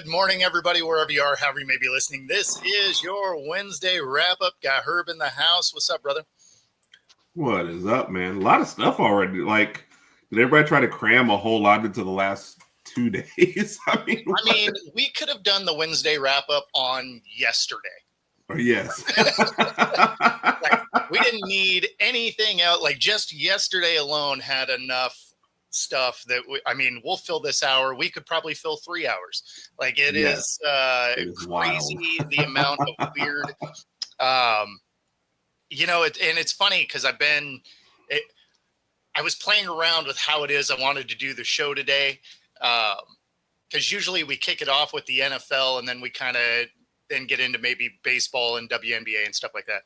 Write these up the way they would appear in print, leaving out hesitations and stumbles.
Good morning, everybody, wherever you are, however you may be listening. This is your Wednesday wrap-up. Got Herb in the house. What's up, brother? What is up, man? A lot of stuff already. Like, did everybody try to cram a whole lot into the last 2 days? I mean, we could have done the Wednesday wrap-up on yesterday. Oh, yes. Like, we didn't need anything else. Like, just yesterday alone had enough stuff that we'll fill this hour. We could probably fill 3 hours. Like, it is crazy the amount of weird. It's funny because I was playing around with how it is I wanted to do the show today. Because usually we kick it off with the NFL and then we kind of then get into maybe baseball and WNBA and stuff like that.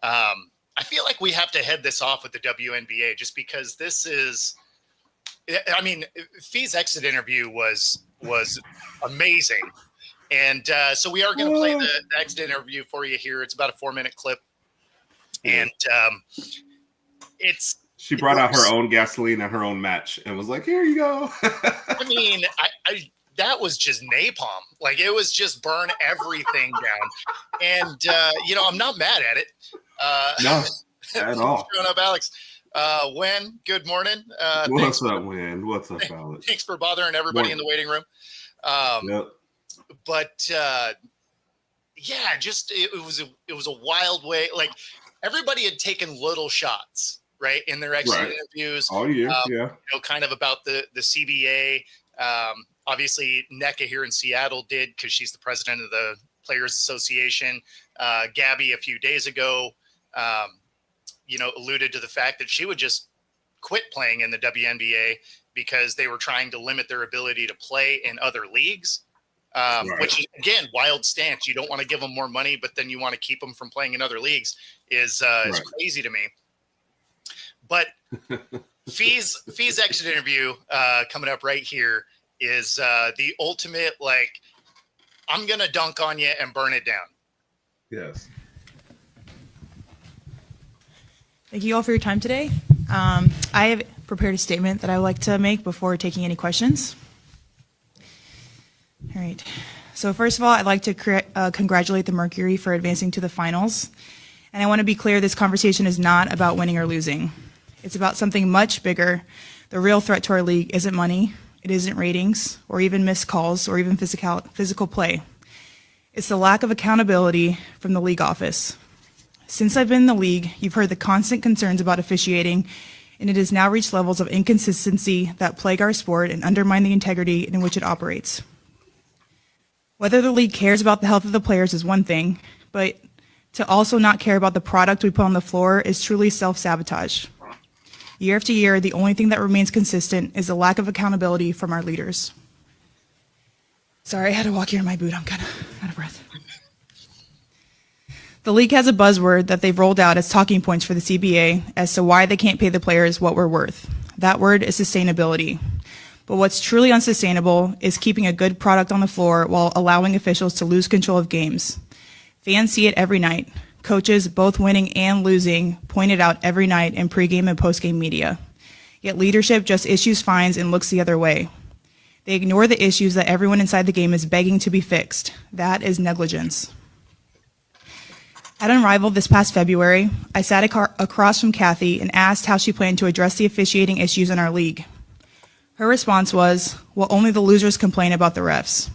I feel like we have to head this off with the WNBA just because this is, Fee's exit interview was amazing. And so we are going to play the exit interview for you here. It's about a 4-minute clip. And she brought out her own gasoline at her own match and was like, here you go. That was just napalm. Like, it was just burn everything down. And, I'm not mad at it. No, at all. What's going up, Alex? Wen, good morning. What's up, Wen? What's up, Alex? Thanks for bothering everybody in the waiting room. Yep. But, it was a wild way. Like, everybody had taken little shots, right, in their exit interviews. All year, kind of about the CBA. Obviously, NECA here in Seattle did because she's the president of the Players Association. Gabby, a few days ago, alluded to the fact that she would just quit playing in the WNBA because they were trying to limit their ability to play in other leagues, which is, again, wild stance. You don't want to give them more money, but then you want to keep them from playing in other leagues is crazy to me. But Fee's exit interview coming up right here is the ultimate, like, I'm going to dunk on you and burn it down. Yes. Thank you all for your time today. I have prepared a statement that I would like to make before taking any questions. All right. So first of all, I'd like to congratulate the Mercury for advancing to the finals. And I want to be clear, this conversation is not about winning or losing. It's about something much bigger. The real threat to our league isn't money. It isn't ratings or even missed calls or even physical play. It's the lack of accountability from the league office. Since I've been in the league, you've heard the constant concerns about officiating, and it has now reached levels of inconsistency that plague our sport and undermine the integrity in which it operates. Whether the league cares about the health of the players is one thing, but to also not care about the product we put on the floor is truly self-sabotage. Year after year, the only thing that remains consistent is the lack of accountability from our leaders. Sorry, I had to walk here in my boot. I'm kind of out of breath. The league has a buzzword that they've rolled out as talking points for the CBA as to why they can't pay the players what we're worth. That word is sustainability. But what's truly unsustainable is keeping a good product on the floor while allowing officials to lose control of games. Fans see it every night. Coaches, both winning and losing, point it out every night in pregame and postgame media. Yet leadership just issues fines and looks the other way. They ignore the issues that everyone inside the game is begging to be fixed. That is negligence. At Unrivaled this past February, I sat across from Kathy and asked how she planned to address the officiating issues in our league. Her response was, well, only the losers complain about the refs.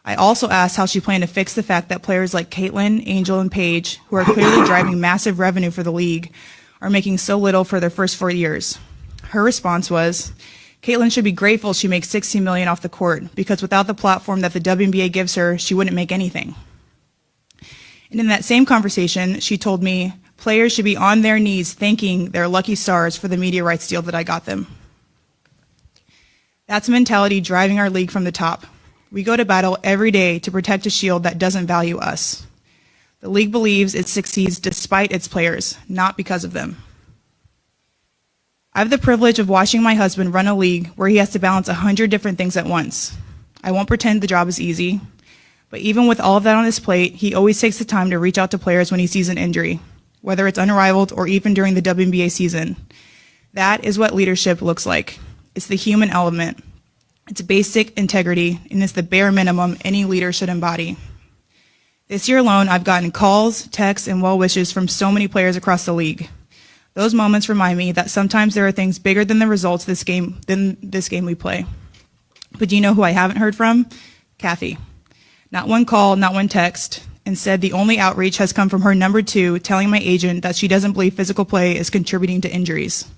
I also asked how she planned to fix the fact that players like Caitlin, Angel, and Paige, who are clearly driving massive revenue for the league, are making so little for their first 4 years. Her response was, Caitlin should be grateful she makes $16 million off the court, because without the platform that the WNBA gives her, she wouldn't make anything. And in that same conversation, she told me players should be on their knees thanking their lucky stars for the media rights deal that I got them. That's a mentality driving our league from the top. We go to battle every day to protect a shield that doesn't value us. The league believes it succeeds despite its players, not because of them. I have the privilege of watching my husband run a league where he has to balance 100 different things at once. I won't pretend the job is easy, but even with all of that on his plate, he always takes the time to reach out to players when he sees an injury, whether it's Unrivaled or even during the WNBA season. That is what leadership looks like. It's the human element. It's basic integrity, and it's the bare minimum any leader should embody. This year alone, I've gotten calls, texts, and well wishes from so many players across the league. Those moments remind me that sometimes there are things bigger than the results than this game we play. But do you know who I haven't heard from? Kathy. Not one call, not one text. Instead, the only outreach has come from her number 2 telling my agent that she doesn't believe physical play is contributing to injuries.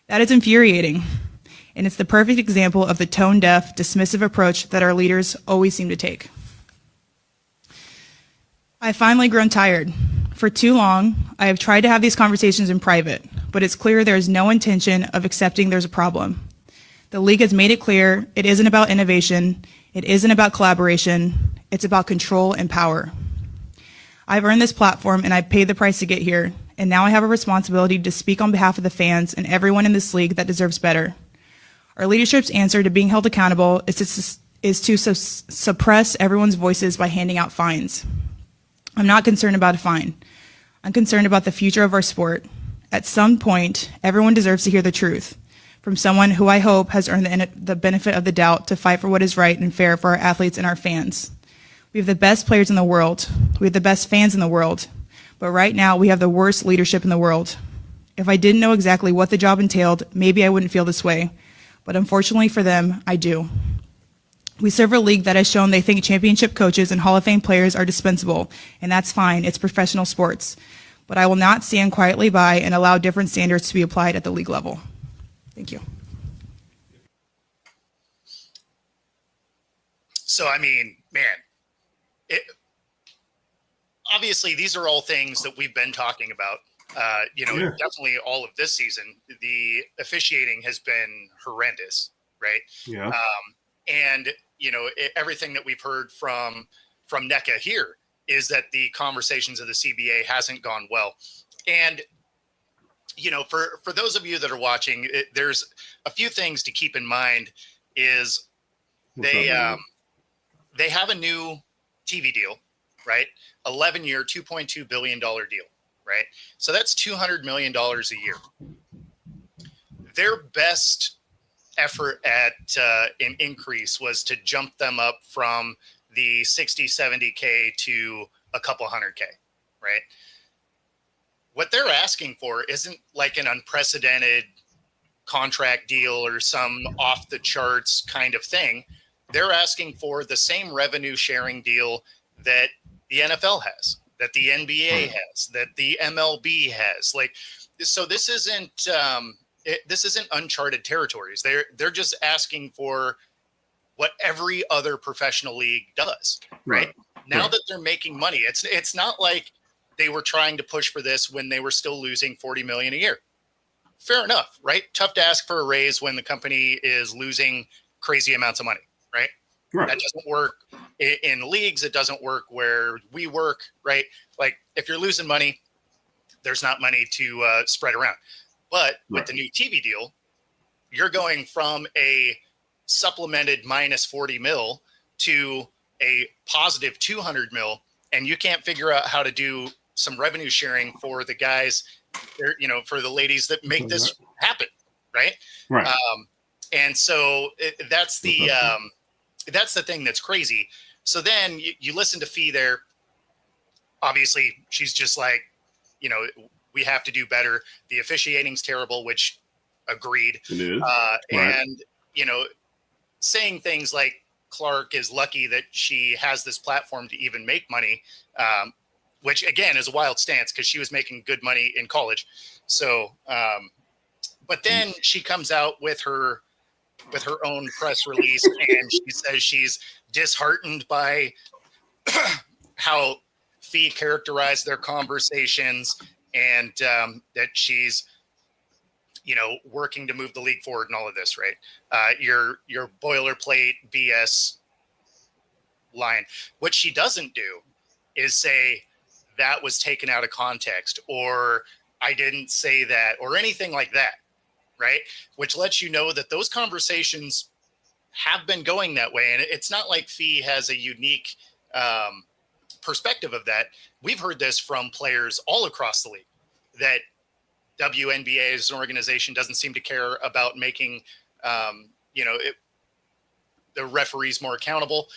That is infuriating, and it's the perfect example of the tone-deaf, dismissive approach that our leaders always seem to take. I've finally grown tired. For too long, I have tried to have these conversations in private, but it's clear there is no intention of accepting there's a problem. The league has made it clear it isn't about innovation, it isn't about collaboration, it's about control and power. I've earned this platform and I've paid the price to get here, and now I have a responsibility to speak on behalf of the fans and everyone in this league that deserves better. Our leadership's answer to being held accountable is to suppress everyone's voices by handing out fines. I'm not concerned about a fine. I'm concerned about the future of our sport. At some point, everyone deserves to hear the truth from someone who I hope has earned the benefit of the doubt to fight for what is right and fair for our athletes and our fans. We have the best players in the world. We have the best fans in the world. But right now, we have the worst leadership in the world. If I didn't know exactly what the job entailed, maybe I wouldn't feel this way. But unfortunately for them, I do. We serve a league that has shown they think championship coaches and Hall of Fame players are dispensable, and that's fine. It's professional sports. But I will not stand quietly by and allow different standards to be applied at the league level. Thank you. So, I mean, man, obviously these are all things that we've been talking about. Definitely all of this season, the officiating has been horrendous, right? Yeah. And, everything that we've heard from NECA here is that the conversations of the CBA hasn't gone well. And, for those of you that are watching, there's a few things to keep in mind is they have a new TV deal, right? 11-year, $2.2 billion deal, right? So that's $200 million a year. Their best effort at an increase was to jump them up from the 60, 70K to a couple 100K, right? What they're asking for isn't like an unprecedented contract deal or some off the charts kind of thing. They're asking for the same revenue sharing deal that the NFL has, that the NBA has, that the MLB has. So this isn't uncharted territories. They're just asking for what every other professional league does, right? Now that they're making money, it's not like they were trying to push for this when they were still losing $40 million a year. Fair enough, right? Tough to ask for a raise when the company is losing crazy amounts of money, right? That doesn't work in leagues. It doesn't work where we work, right? Like if you're losing money, there's not money to spread around. But with the new TV deal, you're going from a supplemented minus 40 mil to a positive 200 mil, and you can't figure out how to do some revenue sharing for the guys, for the ladies that make this happen, right? And so that's the thing that's crazy. So then you listen to Fee there. Obviously, she's just like, we have to do better. The officiating's terrible, which agreed. It is. And, saying things like Clark is lucky that she has this platform to even make money, which again is a wild stance because she was making good money in college. So, but then she comes out with her own press release and she says she's disheartened by how Fee characterized their conversations and that she's, working to move the league forward and all of this, right? Your boilerplate BS line. What she doesn't do is say that was taken out of context or I didn't say that or anything like that, right? Which lets you know that those conversations have been going that way. And it's not like Fee has a unique perspective of that. We've heard this from players all across the league that WNBA as an organization doesn't seem to care about making, the referees more accountable.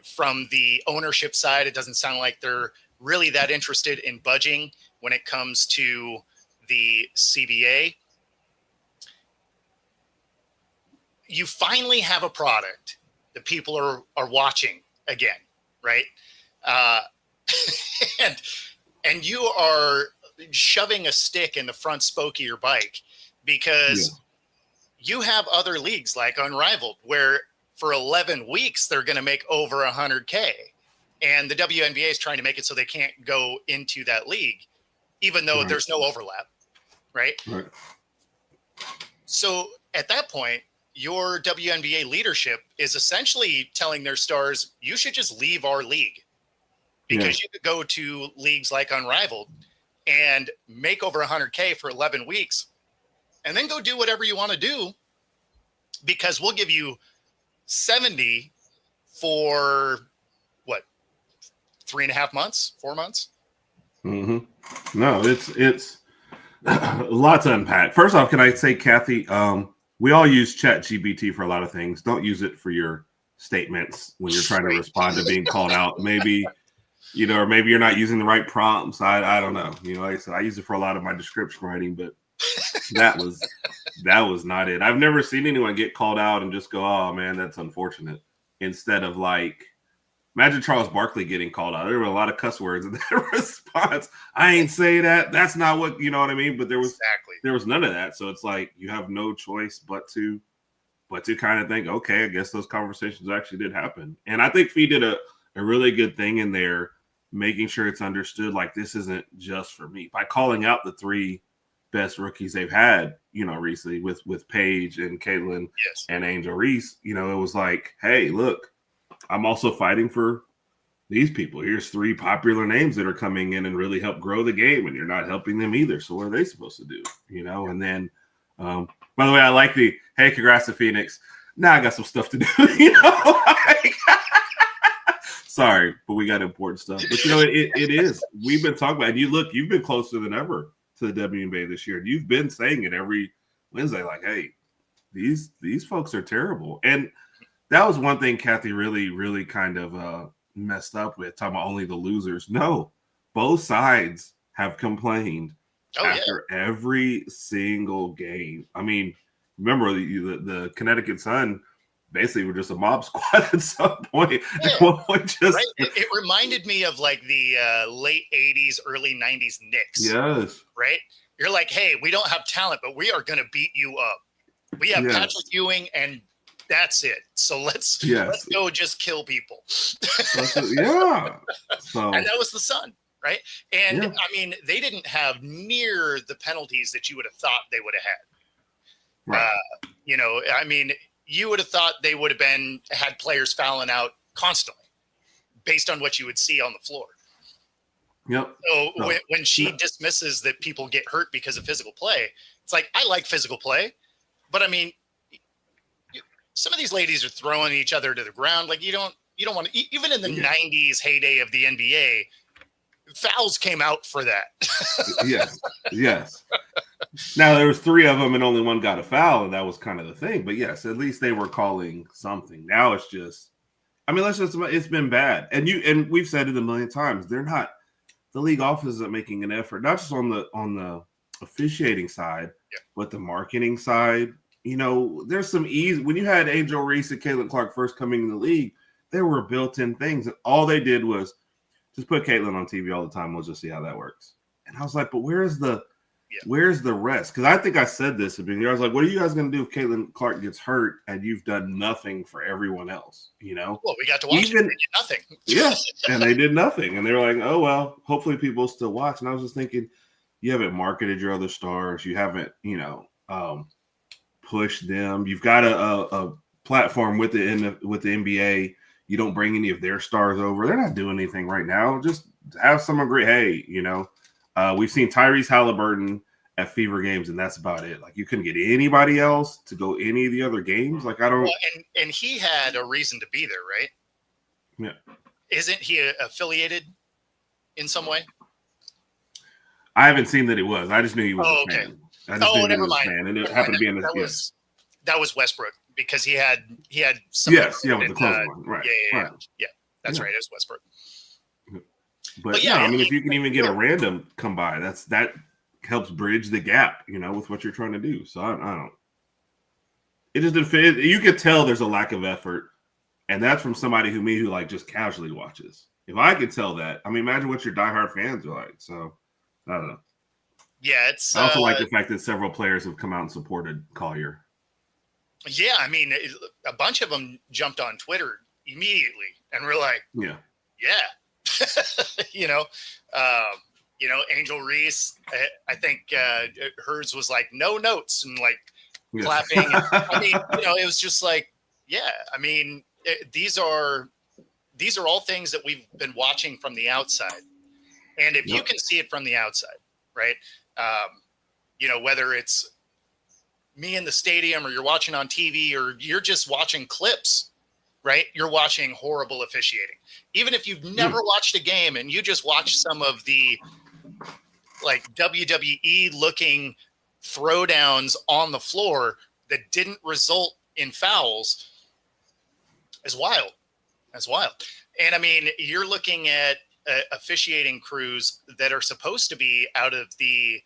From the ownership side, it doesn't sound like they're really that interested in budging when it comes to the CBA. You finally have a product that people are watching again, right? And you are shoving a stick in the front spoke of your bike because you have other leagues like Unrivaled where for 11 weeks they're going to make over 100K, and the WNBA is trying to make it so they can't go into that league, even though there's no overlap, right? So at that point, your WNBA leadership is essentially telling their stars, you should just leave our league because you could go to leagues like Unrivaled and make over 100K for 11 weeks and then go do whatever you want to do, because we'll give you 70 for what, 3.5 months, 4 months? Mm-hmm. No, it's a lot to unpack. First off, can I say, Kathy, we all use ChatGPT for a lot of things. Don't use it for your statements when you're trying to respond to being called out. Maybe, or maybe you're not using the right prompts. I don't know. Like I said, I use it for a lot of my description writing, but that was not it. I've never seen anyone get called out and just go, "Oh man, that's unfortunate." Instead of like, imagine Charles Barkley getting called out. There were a lot of cuss words in that response. I ain't say that. That's not what, you know what I mean? But there was none of that. So it's like you have no choice but to kind of think, okay, I guess those conversations actually did happen. And I think Fee did a really good thing in there, making sure it's understood like this isn't just for me. By calling out the 3 best rookies they've had, recently with Paige and Caitlin and Angel Reese, it was like, hey, look, I'm also fighting for these people. Here's 3 popular names that are coming in and really help grow the game, and you're not helping them either. So what are they supposed to do? And then, by the way, I like the, hey, congrats to Phoenix. Now I got some stuff to do, sorry, but we got important stuff. But it is. We've been talking about it. And you've been closer than ever to the WNBA this year. You've been saying it every Wednesday, like, hey, these folks are terrible. And that was one thing Kathy really, really kind of messed up with, talking about only the losers. No, both sides have complained after every single game. I mean, remember the Connecticut Sun basically were just a mob squad at some point. Right? It reminded me of like the late 80s, early 90s Knicks. Yes. Right? You're like, hey, we don't have talent, but we are going to beat you up. We have Patrick Ewing, and that's it. So let's go just kill people. So, and that was the Sun, right? And I mean, they didn't have near the penalties that you would have thought they would have had. Right. I mean, you would have thought they would have had players fouling out constantly based on what you would see on the floor. Yep. So when she dismisses that people get hurt because of physical play, it's like, I like physical play, but I mean, some of these ladies are throwing each other to the ground. Like you don't want to, even in the 90s heyday of the NBA, fouls came out for that. Yes. Now there was 3 of them and only one got a foul, and that was kind of the thing. But yes, at least they were calling something. Now it's just, I mean, it's been bad. And we've said it a million times. They're not, the league office isn't making an effort, not just on the officiating side, but the marketing side. There's some ease. When you had Angel Reese and Caitlin Clark first coming in the league, there were built-in things. And all they did was just put Caitlin on TV all the time. We'll just see how that works. And I was like, but where's the rest? Because I think I said this at the beginning. I was like, what are you guys going to do if Caitlin Clark gets hurt and you've done nothing for everyone else? Well, we got to watch it. They did nothing. Yeah, and they did nothing. And they were like, oh, well, hopefully people still watch. And I was just thinking, you haven't marketed your other stars. You haven't, pushed them. You've got a platform with the NBA. You don't bring any of their stars over. They're not doing anything right now. Just have some agree. Hey, we've seen Tyrese Halliburton at Fever games, and that's about it. Like, you couldn't get anybody else to go any of the other games. Like, I don't. Well, and he had a reason to be there, right? Yeah. Isn't he affiliated in some way? I haven't seen that he was. I just knew he was a fan. Never mind. And it happened to be in that was Westbrook. because he had some. Yes, with the clothesline, right? Yeah. That's right. It was Westbrook. But yeah, I mean, if you can even get a random come by, that helps bridge the gap, with what you're trying to do. So I don't. It just didn't fit. You could tell there's a lack of effort, and that's from somebody who like just casually watches. If I could tell that, I mean, imagine what your diehard fans are like. So I don't know. Yeah, it's. I also like the fact that several players have come out and supported Collier. Yeah, I mean, a bunch of them jumped on Twitter immediately, and we're like, yeah. Angel Reese, I think hers was like no notes and like clapping. I mean, it was just like, yeah. I mean, these are all things that we've been watching from the outside, and if you can see it from the outside, right? Whether it's me in the stadium or you're watching on TV or you're just watching clips, right? You're watching horrible officiating. Even if you've never watched a game and you just watch some of the like WWE looking throwdowns on the floor that didn't result in fouls is wild. That's wild. And I mean, you're looking at officiating crews that are supposed to be out of the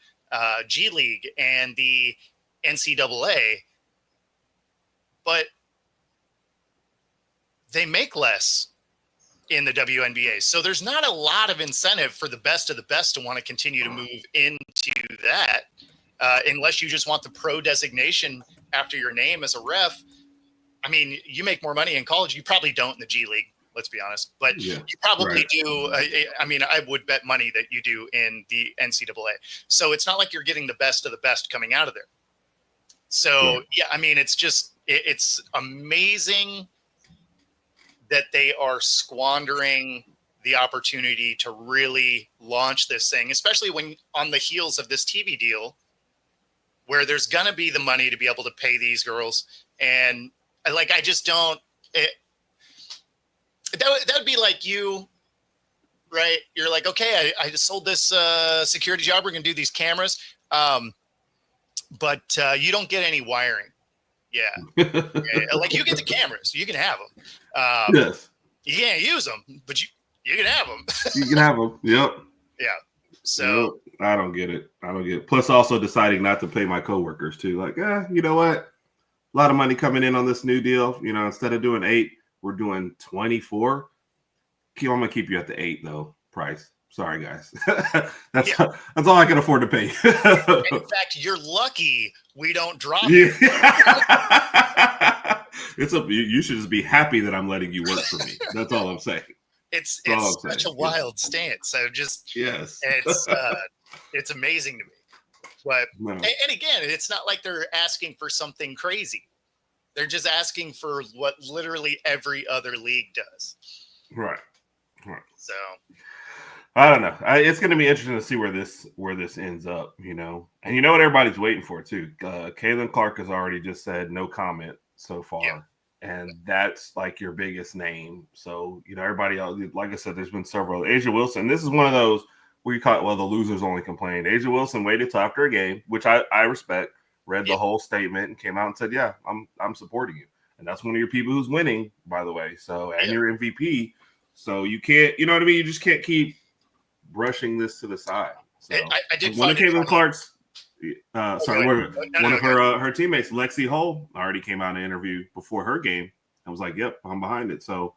G League and the NCAA, but they make less in the WNBA. So there's not a lot of incentive for the best of the best to want to continue to move into that unless you just want the pro designation after your name as a ref. I mean, you make more money in college. You probably don't in the G League, let's be honest. But you probably do. I mean, I would bet money that you do in the NCAA. So it's not like you're getting the best of the best coming out of there. So, I mean, it's just it's amazing that they are squandering the opportunity to really launch this thing, especially when on the heels of this TV deal where there's going to be the money to be able to pay these girls. And I just don't, that would be like you, right? You're like, okay, I just sold this security job. We're going to do these cameras. But you don't get any wiring. Yeah. Like you get the cameras, you can have them. Yes. You can't use them, but you can have them. You can have them. Yep. Yeah. So I don't get it. Plus also deciding not to pay my coworkers too. Like, you know what? A lot of money coming in on this new deal. Instead of doing 8, we're doing 24. I'm going to keep you at the 8 though price. Sorry, guys. That's all I can afford to pay. In fact, you're lucky we don't drop it. You should just be happy that I'm letting you work for me. That's all I'm saying. It's such a wild stance. So just it's amazing to me. But and again, it's not like they're asking for something crazy. They're just asking for what literally every other league does. Right. So I don't know. It's going to be interesting to see where this ends up, And you know what everybody's waiting for too. Caitlin Clark has already just said no comment so far, and that's like your biggest name. So everybody else, like I said, there's been several. Asia Wilson. This is one of those where you call it, well, the losers only complain. Asia Wilson waited till after a game, which I respect. Read the whole statement and came out and said, "Yeah, I'm supporting you," and that's one of your people who's winning, by the way. So and your MVP. So you can't, you know what I mean? You just can't keep brushing this to the side. So I did one of Caitlin Clark's one of her teammates, Lexi Hull, already came out in an interview before her game and was like, "Yep, I'm behind it." So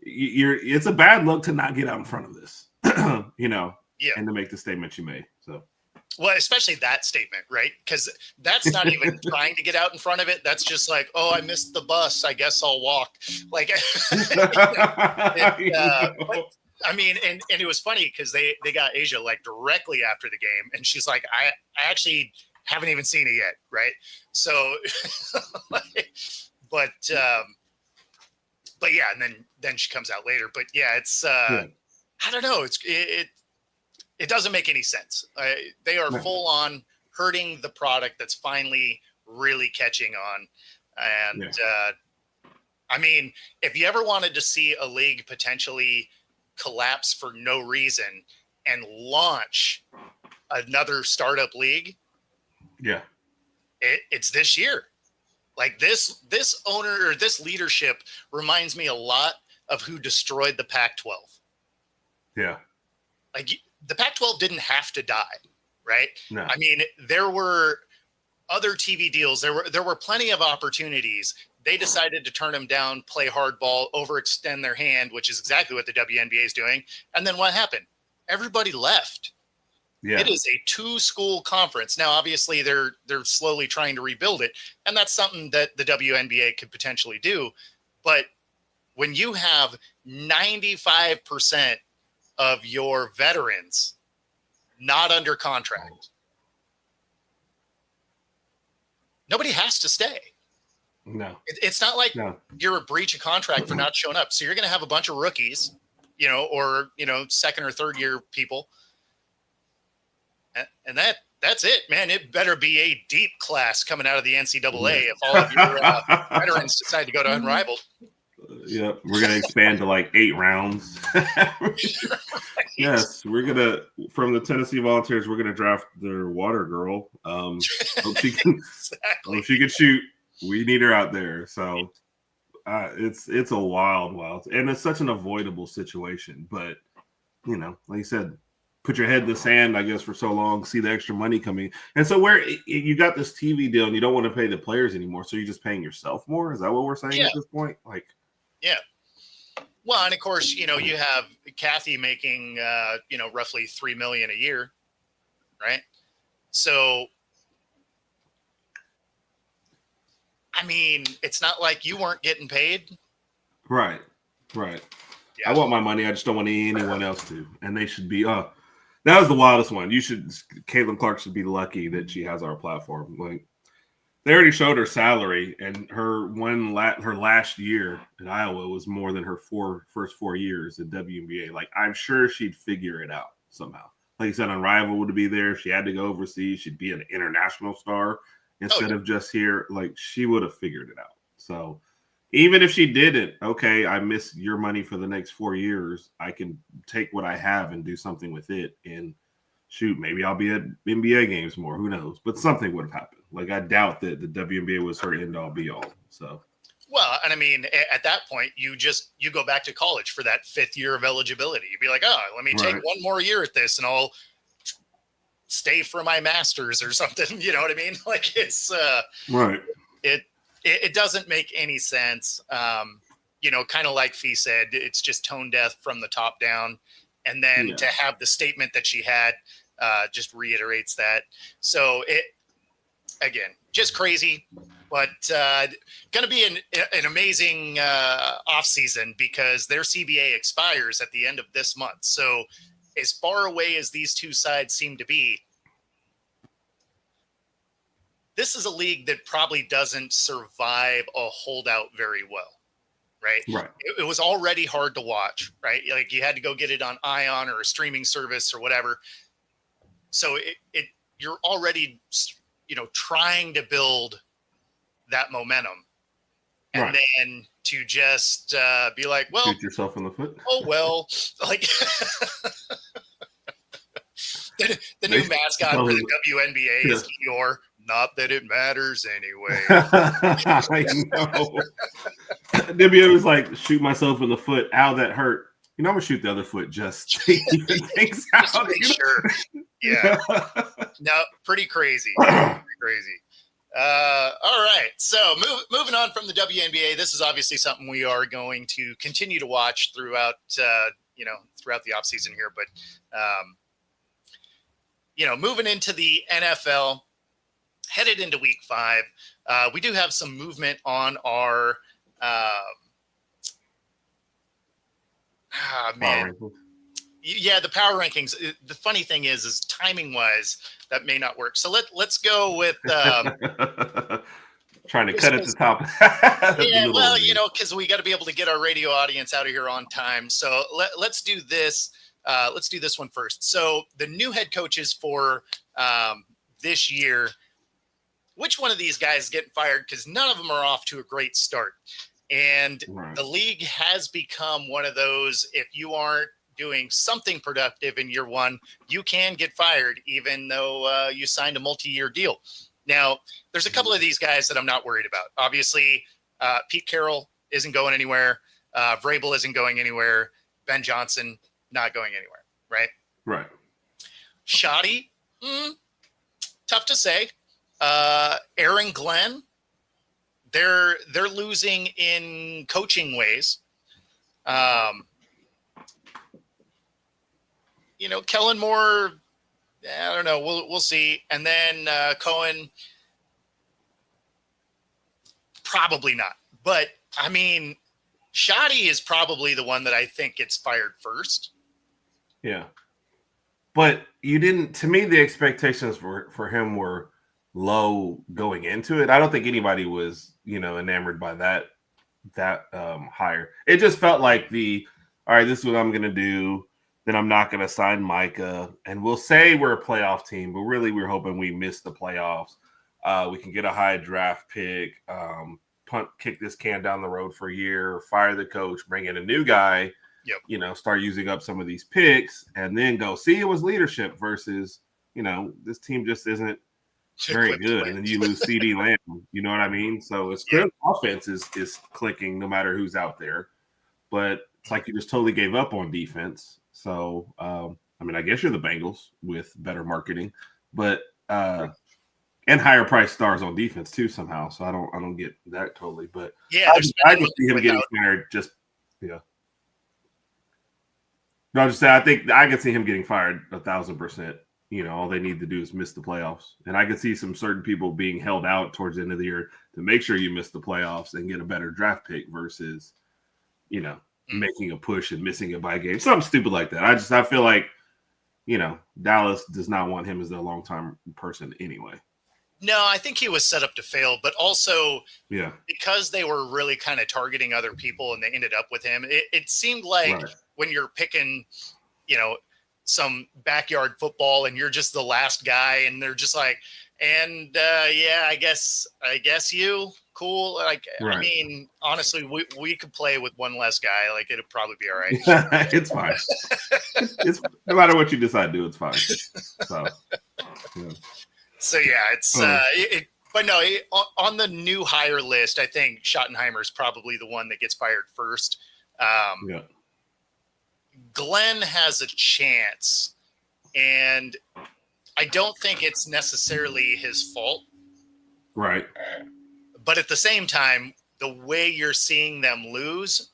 it's a bad look to not get out in front of this, and to make the statement you made. So well, especially that statement, right? Because that's not even trying to get out in front of it. That's just like, oh, I missed the bus. I guess I'll walk. Like, I mean, and it was funny because they got Asia like directly after the game, and she's like, I actually haven't even seen it yet, right? So, but yeah, and then she comes out later. But yeah, it's I don't know, it doesn't make any sense. They are full on hurting the product that's finally really catching on, and I mean, if you ever wanted to see a league potentially collapse for no reason and launch another startup league, it's this year. Like this owner or this leadership reminds me a lot of who destroyed the Pac-12. Yeah. Like the Pac-12 didn't have to die, right? No. I mean, there were other TV deals. There were plenty of opportunities. They decided to turn them down, play hardball, overextend their hand, which is exactly what the WNBA is doing. And then what happened? Everybody left. Yeah. It is a 2-school conference. Now, obviously, they're slowly trying to rebuild it, and that's something that the WNBA could potentially do. But when you have 95% of your veterans not under contract, nobody has to stay. No. It's not like you're a breach of contract for not showing up. So you're going to have a bunch of rookies, or second or third year people. And that's it, man. It better be a deep class coming out of the NCAA if all of your veterans decide to go to Unrivaled. Yep, we're gonna expand to like 8 rounds. Yes, we're gonna from the Tennessee Volunteers. We're gonna draft their water girl. Hope she can. Exactly. Hope she can shoot. We need her out there. So it's a wild, and it's such an avoidable situation. But like you said, put your head in the sand, I guess, for so long, see the extra money coming. And so where you got this TV deal and you don't want to pay the players anymore, so you're just paying yourself more? Is that what we're saying at this point? Yeah. Well, and of course, you have Kathy making, roughly $3 million a year, right? So, I mean, it's not like you weren't getting paid. Right. Yeah. I want my money. I just don't want anyone else to. And they should be, that was the wildest one. Caitlin Clark should be lucky that she has our platform. Like, they already showed her salary, and her last year in Iowa was more than her first 4 years at WNBA. Like, I'm sure she'd figure it out somehow. Like you said, Unrivaled would be there. She had to go overseas. She'd be an international star instead of just here. Like, she would have figured it out. So even if she didn't, okay, I miss your money for the next 4 years. I can take what I have and do something with it. And shoot, maybe I'll be at NBA games more. Who knows? But something would have happened. Like, I doubt that the WNBA was her end all be all. So, well, and I mean, at that point, you go back to college for that 5th year of eligibility. You'd be like, oh, let me take one more year at this, and I'll stay for my master's or something. You know what I mean? Like, it's right. It doesn't make any sense. Kind of like Fee said, it's just tone deaf from the top down. And then to have the statement that she had just reiterates that. So again, just crazy, but going to be an amazing offseason because their CBA expires at the end of this month. So as far away as these two sides seem to be, this is a league that probably doesn't survive a holdout very well. Right. It was already hard to watch, right? Like, you had to go get it on Ion or a streaming service or whatever. So you're already, trying to build that momentum, and then to just be like, well, shoot yourself in the foot. Oh, well, like the new mascot for the WNBA is Eeyore. Not that it matters anyway. I know. WNBA was like, shoot myself in the foot. Ow, that hurt. I'm going to shoot the other foot just to even things out. Just to make sure. Yeah. No, pretty crazy. Pretty crazy. All right. So moving on from the WNBA, this is obviously something we are going to continue to watch throughout the offseason here. But, moving into the NFL, headed into week 5, we do have some movement on our the power rankings. The funny thing is timing wise, that may not work. So let's go with trying to cut at the top. Yeah, well, because we got to be able to get our radio audience out of here on time. So let's do this. Let's do this one first. So the new head coaches for this year. Which one of these guys is getting fired? Because none of them are off to a great start. And the league has become one of those, if you aren't doing something productive in year 1, you can get fired, even though you signed a multi-year deal. Now, there's a couple of these guys that I'm not worried about. Obviously, Pete Carroll isn't going anywhere. Vrabel isn't going anywhere. Ben Johnson not going anywhere, right? Right. Shoddy, tough to say. Aaron Glenn, they're losing in coaching ways. Kellen Moore, I don't know. We'll see. And then Cohen, probably not. But I mean, Shoddy is probably the one that I think gets fired first. Yeah. But you didn't, to me, the expectations for him were low going into it. I don't think anybody was, enamored by that hire. It just felt like all right, this is what I'm going to do. Then I'm not going to sign Micah. And we'll say we're a playoff team, but really we're hoping we miss the playoffs. We can get a high draft pick, kick this can down the road for a year, fire the coach, bring in a new guy, start using up some of these picks, and then go, see, it was leadership versus, this team just isn't very good. And then you lose CD Lamb, you know what I mean? So it's good. Offense is clicking no matter who's out there. But it's like you just totally gave up on defense. So, I guess you're the Bengals with better marketing, but and higher price stars on defense too somehow. So I don't get that totally, but I can see him getting fired. No, I'm just saying I think I can see him getting fired 1,000%. All they need to do is miss the playoffs, and I can see some certain people being held out towards the end of the year to make sure you miss the playoffs and get a better draft pick versus, making a push and missing it by a game, something stupid like that. I feel like, Dallas does not want him as their long-time person anyway. No, I think he was set up to fail, but also because they were really kind of targeting other people and they ended up with him. It seemed like when you're picking, some backyard football and you're just the last guy and they're just like, and I guess you cool. Like, I mean, honestly, we could play with one less guy. Like, it'd probably be all right. It's fine. It's no matter what you decide to do, it's fine. So it's but no, on the new hire list, I think Schottenheimer is probably the one that gets fired first. Glenn has a chance, and I don't think it's necessarily his fault. Right. But at the same time, the way you're seeing them lose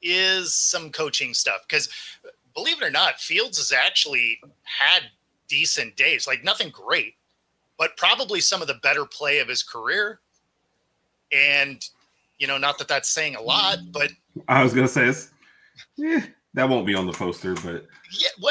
is some coaching stuff. Because believe it or not, Fields has actually had decent days, like nothing great, but probably some of the better play of his career. And, not that that's saying a lot, but I was going to say that won't be on the poster, but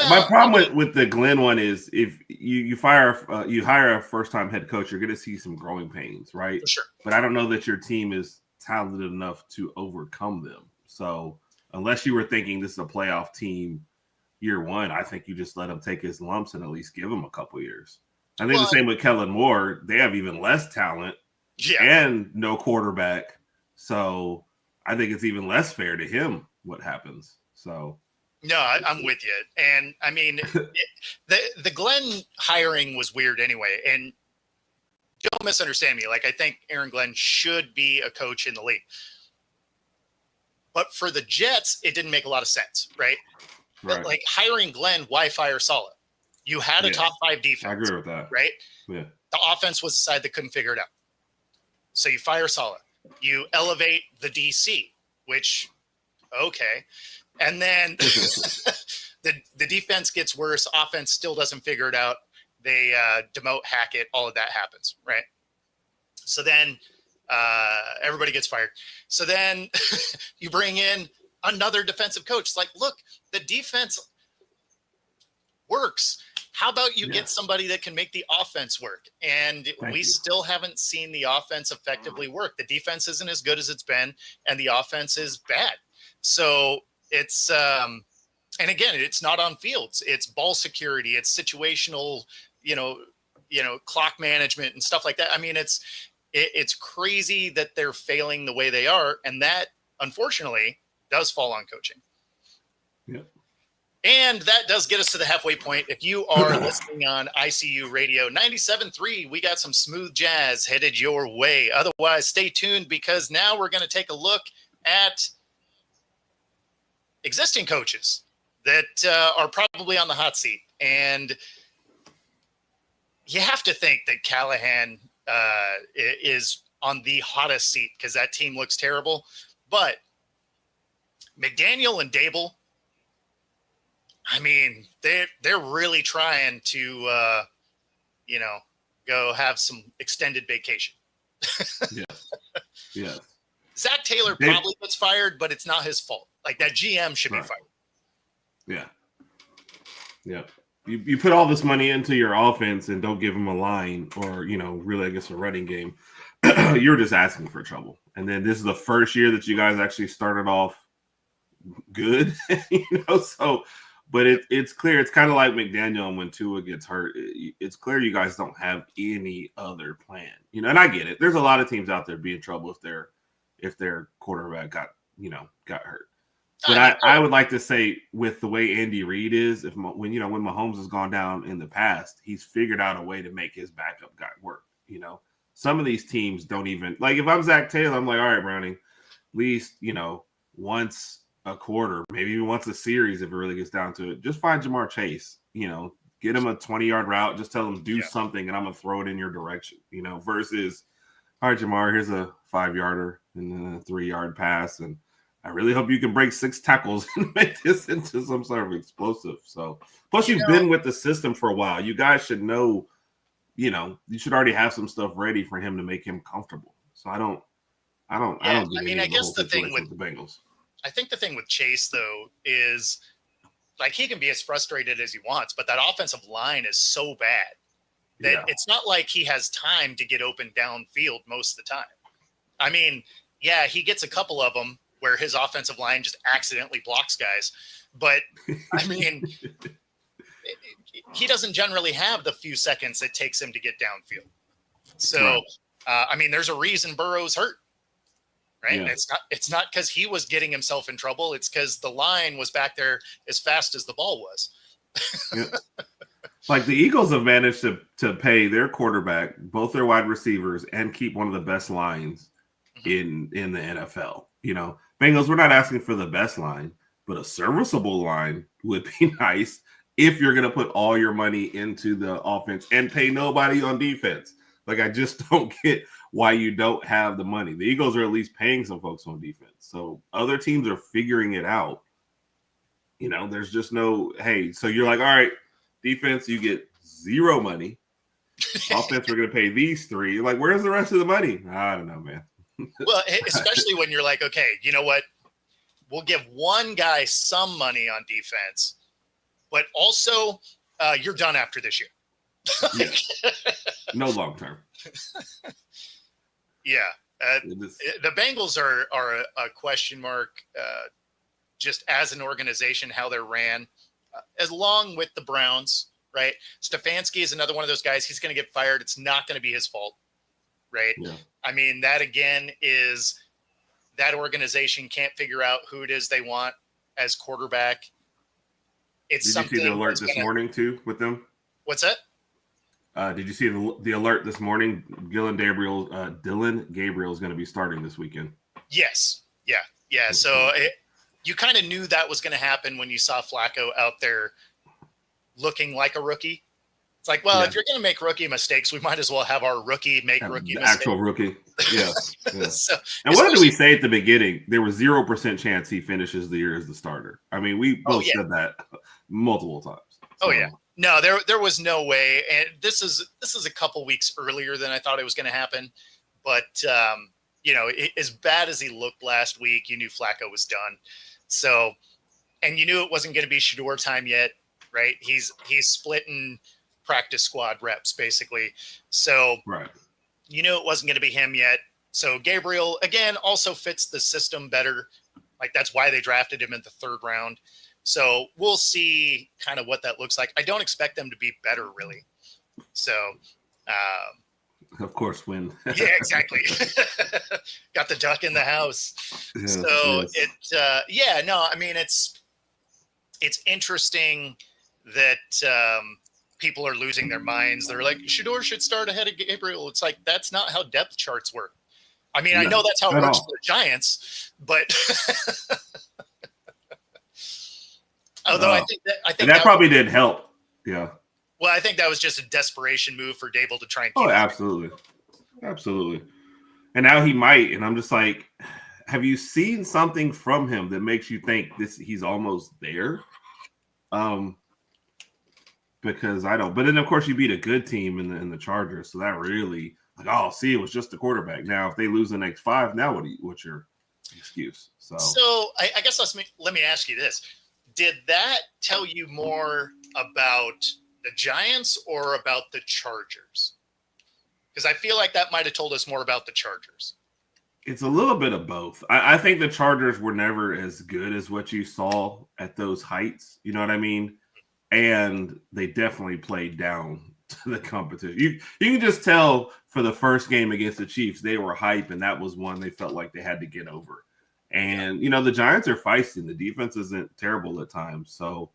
my problem with the Glenn one is if you hire a first-time head coach, you're going to see some growing pains, right? For sure. But I don't know that your team is talented enough to overcome them. So unless you were thinking this is a playoff team year one, I think you just let him take his lumps and at least give him a couple years. I think the same with Kellen Moore. They have even less talent and no quarterback. So I think it's even less fair to him what happens. So no, I'm with you. And I mean, the Glenn hiring was weird anyway. And don't misunderstand me. Like, I think Aaron Glenn should be a coach in the league. But for the Jets, it didn't make a lot of sense, right? Like, hiring Glenn, why fire Saleh? You had a top 5 defense. I agree with that. Right? Yeah. The offense was the side that couldn't figure it out. So you fire Saleh. You elevate the DC, which, okay. And then the defense gets worse. Offense still doesn't figure it out. They demote Hackett. All of that happens, right? So then everybody gets fired. So then you bring in another defensive coach. It's like, look, the defense works. How about you get somebody that can make the offense work? And we still haven't seen the offense effectively work. The defense isn't as good as it's been, and the offense is bad. So it's and again, it's not on Fields. It's ball security. It's situational, clock management and stuff like that. I mean, it's crazy that they're failing the way they are, and that unfortunately does fall on coaching. Yeah. And that does get us to the halfway point. If you are listening on ICU Radio 97.3, we got some smooth jazz headed your way. Otherwise, stay tuned because now we're going to take a look at existing coaches that are probably on the hot seat. And you have to think that Callahan is on the hottest seat because that team looks terrible. But McDaniel and Dable, I mean, they're really trying to, go have some extended vacation. Yeah. Zach Taylor probably gets fired, but it's not his fault. Like that GM should be fired. Yeah. You put all this money into your offense and don't give them a line or, really, I guess, a running game. You're just asking for trouble. And then this is the first year that you guys actually started off good, so. But it's clear. It's kind of like McDaniel when Tua gets hurt. It's clear you guys don't have any other plan. And I get it. There's a lot of teams out there be in trouble if their quarterback got hurt. But I would like to say with the way Andy Reid is, when Mahomes has gone down in the past, he's figured out a way to make his backup guy work. Some of these teams don't even like. If I'm Zach Taylor, I'm like, all right, Browning, at least once a quarter, maybe even once a series, if it really gets down to it, just find Jamar Chase, get him a 20-yard route, just tell him do something and I'm going to throw it in your direction, versus, all right, Jamar, here's a 5-yarder and then a 3-yard pass. And I really hope you can break 6 tackles and make this into some sort of explosive. So plus you've been with the system for a while. You guys should know, you should already have some stuff ready for him to make him comfortable. So I guess the thing with the Bengals. I think the thing with Chase, though, is like he can be as frustrated as he wants, but that offensive line is so bad that it's not like he has time to get open downfield most of the time. I mean, he gets a couple of them where his offensive line just accidentally blocks guys. But, I mean, he doesn't generally have the few seconds it takes him to get downfield. So, there's a reason Burrow's hurt. Right. Yeah. It's not because he was getting himself in trouble. It's because the line was back there as fast as the ball was. Like the Eagles have managed to pay their quarterback, both their wide receivers, and keep one of the best lines in the NFL. Bengals, we're not asking for the best line, but a serviceable line would be nice if you're going to put all your money into the offense and pay nobody on defense. Like, I just don't get why you don't have the money. The Eagles are at least paying some folks on defense. So other teams are figuring it out. There's just no, hey, so you're like, all right, defense, you get zero money. Offense, we're going to pay these 3. You're like, where's the rest of the money? I don't know, man. Well, especially when you're like, okay, you know what? We'll give one guy some money on defense, but also you're done after this year. No long term. The Bengals are a question mark just as an organization, how they're ran, along with the Browns, right? Stefanski is another one of those guys. He's going to get fired. It's not going to be his fault, right? Yeah. I mean, that again is that organization can't figure out who it is they want as quarterback. Did you see the alert this morning too with them? What's that? Did you see the alert this morning? Dylan Gabriel is going to be starting this weekend. Yes. Yeah. So you kind of knew that was going to happen when you saw Flacco out there looking like a rookie. It's like, well, if you're going to make rookie mistakes, we might as well have our rookie make rookie mistakes. Actual rookie. Yeah. So, and what did we say at the beginning? There was 0% chance he finishes the year as the starter. I mean, we both said that multiple times. So. Oh, yeah. No, there was no way. And this is a couple weeks earlier than I thought it was going to happen. But, as bad as he looked last week, you knew Flacco was done. So, and you knew it wasn't going to be Shador time yet, right? He's splitting practice squad reps, basically. So, you knew it wasn't going to be him yet. So, Gabriel, again, also fits the system better. Like, that's why they drafted him in the 3rd round. So we'll see kind of what that looks like. I don't expect them to be better, really. So, of course, win. Yeah, exactly. Got the duck in the house. Yes, so yes. I mean, it's interesting that people are losing their minds. They're like, Shador should start ahead of Gabriel. It's like, that's not how depth charts work. I mean, I know that's how it works for the Giants, but although I think that probably did help. Yeah. Well, I think that was just a desperation move for Dable to try and keep absolutely. Absolutely. And now he might, and I'm just like, have you seen something from him that makes you think he's almost there? Because I don't. But then of course you beat a good team in the Chargers, so that really like, oh, see, it was just the quarterback. Now if they lose the next 5, now what's your excuse? So I guess let me ask you this: did that tell you more about the Giants or about the Chargers? Because I feel like that might have told us more about the Chargers. It's a little bit of both. I think the Chargers were never as good as what you saw at those heights. You know what I mean? And they definitely played down to the competition. You can just tell for the first game against the Chiefs, they were hype, and that was one they felt like they had to get over. And, you know, the Giants are feisty. The defense isn't terrible at times. So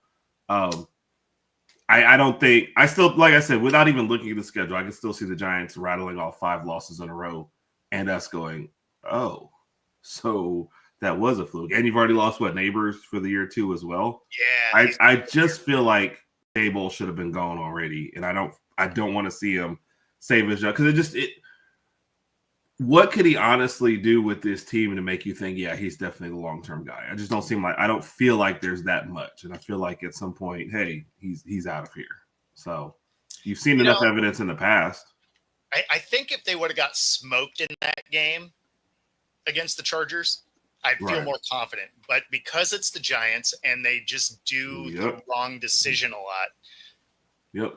I don't think – I still – like I said, without even looking at the schedule, I can still see the Giants rattling off 5 losses in a row and us going, oh, so that was a fluke. And you've already lost, Neighbors for the year too as well? Yeah. I just feel like Dable should have been gone already, and I don't want to see him save his job because what could he honestly do with this team to make you think, yeah, he's definitely the long-term guy? I just I don't feel like there's that much, and I feel like at some point, hey, he's out of here. So you've seen enough evidence in the past. I think if they would have got smoked in that game against the Chargers, I'd feel more confident. But because it's the Giants and they just do the wrong decision a lot,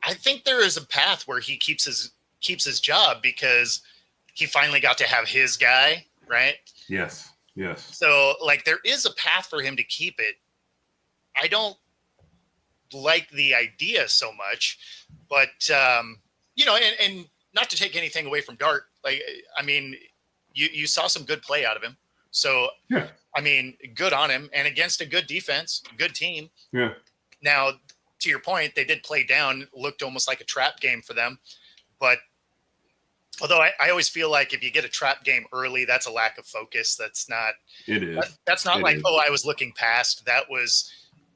I think there is a path where he keeps his job because he finally got to have his guy, right? Yes. So, like, there is a path for him to keep it. I don't like the idea so much, but, you know, and not to take anything away from Dart, like, I mean, you saw some good play out of him. So, I mean, good on him. And against a good defense, good team. Yeah. Now, to your point, they did play down, looked almost like a trap game for them. But although I always feel like if you get a trap game early, that's a lack of focus. That's not – it is. That's not I was looking past. That was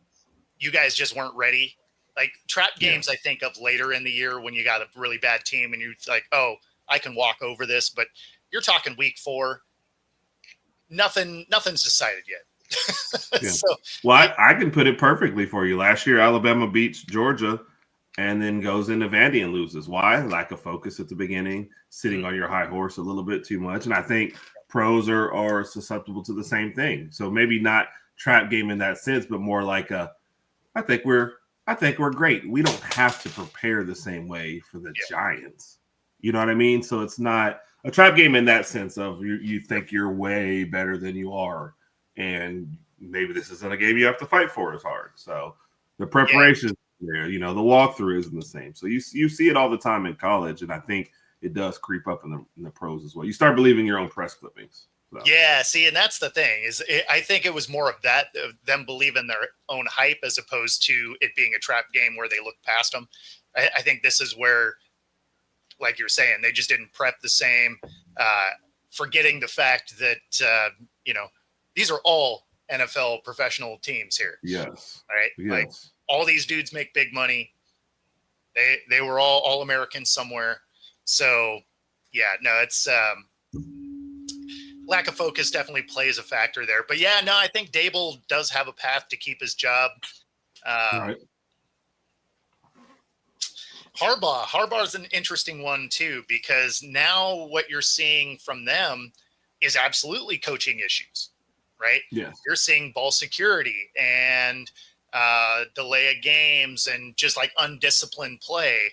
– you guys just weren't ready. Like, trap games, I think of later in the year when you got a really bad team and you're like, oh, I can walk over this. But you're talking week 4. Nothing's decided yet. So, well, I can put it perfectly for you. Last year, Alabama beats Georgia and then goes into Vandy and loses. Why? Lack of focus at the beginning, sitting on your high horse a little bit too much. And I think pros are susceptible to the same thing. So maybe not trap game in that sense, but more like I think we're great. We don't have to prepare the same way for the Giants. You know what I mean? So it's not a trap game in that sense of you think you're way better than you are. And maybe this isn't a game you have to fight for as hard. So the preparation there, you know, the walkthrough isn't the same. So you see it all the time in college, and I think it does creep up in the pros as well. You start believing your own press clippings. So. Yeah, see, and that's the thing I think it was more of that, of them believing their own hype as opposed to it being a trap game where they look past them. I think this is where, like you're saying, they just didn't prep the same, forgetting the fact that, you know, these are all NFL professional teams here. Yes. Right? Yes. Like, all these dudes make big money. They were all Americans somewhere. So, yeah, no, it's lack of focus definitely plays a factor there. But, yeah, no, I think Dable does have a path to keep his job. Right. Harbaugh's an interesting one, too, because now what you're seeing from them is absolutely coaching issues, right? Yes. You're seeing ball security and delay of games and just like undisciplined play,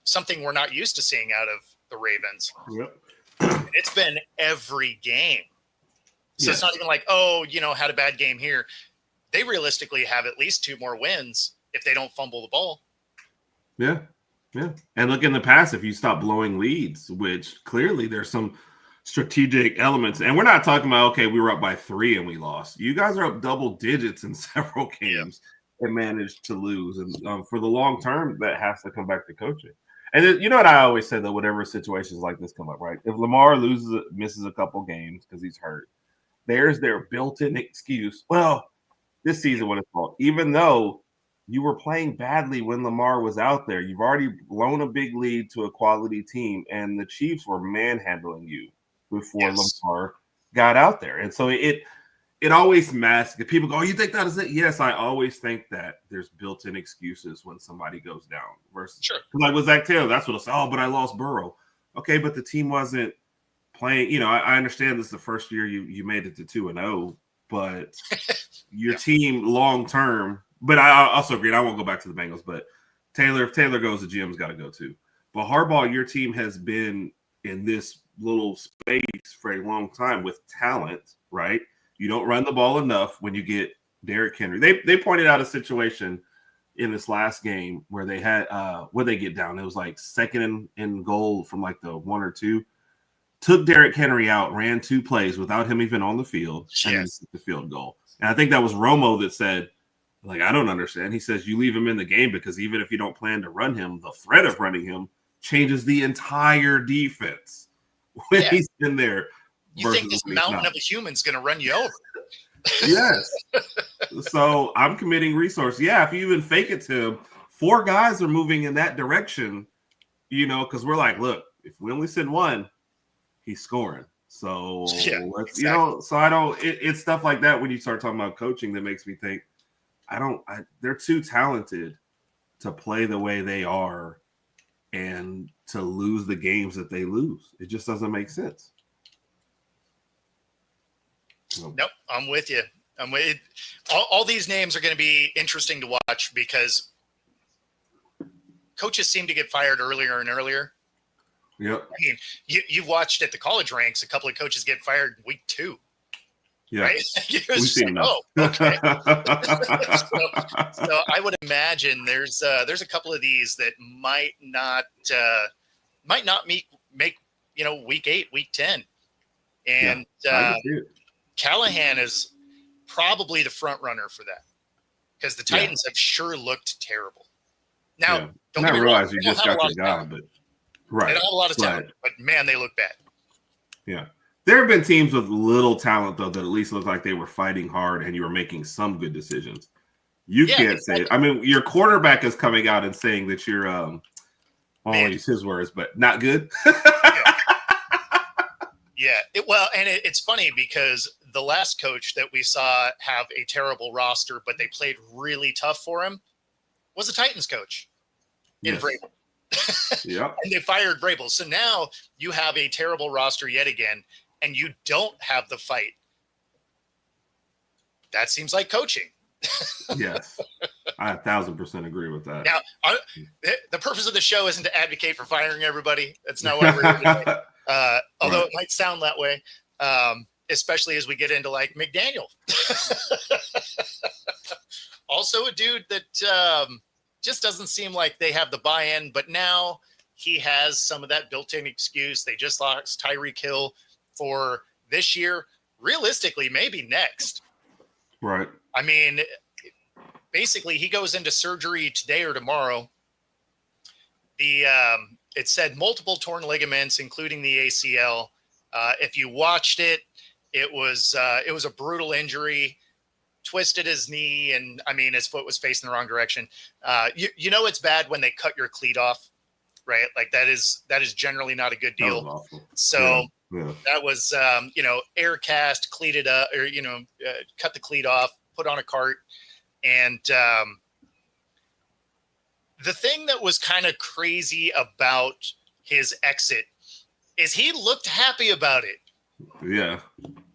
something we're not used to seeing out of the Ravens. Yep. It's been every game. So It's not even like, oh, you know, had a bad game here. They realistically have at least 2 more wins if they don't fumble the ball. Yeah. Yeah. And look, in the past, if you stop blowing leads, which clearly there's some strategic elements. And we're not talking about, okay, we were up by 3 and we lost. You guys are up double digits in several games and managed to lose. And for the long term, that has to come back to coaching. And then, you know what I always say, though, whatever situations like this come up, right? If Lamar misses a couple games because he's hurt, there's their built-in excuse. Well, this season, what it's called, even though you were playing badly when Lamar was out there, you've already blown a big lead to a quality team, and the Chiefs were manhandling you before Lamar got out there. And so it always masks. If people go, oh, you think that is it? Yes, I always think that there's built-in excuses when somebody goes down. Versus, like with Zach Taylor, that's what I'll say. Oh, but I lost Burrow. Okay, but the team wasn't playing. You know, I understand this is the first year you made it to 2-0, but your team long term. But I also agree. I won't go back to the Bengals, but if Taylor goes, the GM's got to go too. But Harbaugh, your team has been in this little space for a long time with talent, right? You don't run the ball enough when you get Derrick Henry. They pointed out a situation in this last game where they had what they get down. It was like second in goal from like the 1 or 2. Took Derrick Henry out, ran 2 plays without him even on the field, and then the field goal. And I think that was Romo that said, like, I don't understand. He says you leave him in the game because even if you don't plan to run him, the threat of running him changes the entire defense when he's in there. You think this mountain of a human's going to run you over? Yes. So I'm committing resource. Yeah, if you even fake it to him, 4 guys are moving in that direction, you know, because we're like, look, if we only send 1, he's scoring. So let's, you know, so I don't, it's stuff like that when you start talking about coaching that makes me think, they're too talented to play the way they are and to lose the games that they lose. It just doesn't make sense. Nope, I'm with you. All these names are going to be interesting to watch because coaches seem to get fired earlier and earlier. Yep. I mean, you've watched at the college ranks a couple of coaches get fired week 2. Yeah, right? We've seen that. Oh, okay. so I would imagine there's a couple of these that might not make week 8, week 10, and Callahan is probably the front runner for that because the Titans have sure looked terrible. Now, don't get me wrong, you just got your guy, but they don't have a lot of talent, but man, they look bad. Yeah. There have been teams with little talent, though, that at least looked like they were fighting hard and you were making some good decisions. You can't say it. I mean, your quarterback is coming out and saying that you're, I won't use his words, but not good. It's funny because the last coach that we saw have a terrible roster, but they played really tough for him, was a Titans coach in Vrabel. And they fired Vrabel. So now you have a terrible roster yet again, and you don't have the fight. That seems like coaching. Yes. I 1,000% agree with that. Now, the purpose of the show isn't to advocate for firing everybody. That's not what we're doing. Although it might sound that way, especially as we get into like McDaniel. Also a dude that just doesn't seem like they have the buy-in, but now he has some of that built-in excuse. They just lost Tyreek Hill for this year, realistically, maybe next. Right. I mean, basically, he goes into surgery today or tomorrow. It said multiple torn ligaments, including the ACL. If you watched it, it was a brutal injury. Twisted his knee, and I mean, his foot was facing the wrong direction. You know it's bad when they cut your cleat off, right? Like that is generally not a good deal. So that was air cast, cleated up, or cut the cleat off, put on a cart, and the thing that was kind of crazy about his exit is he looked happy about it. Yeah.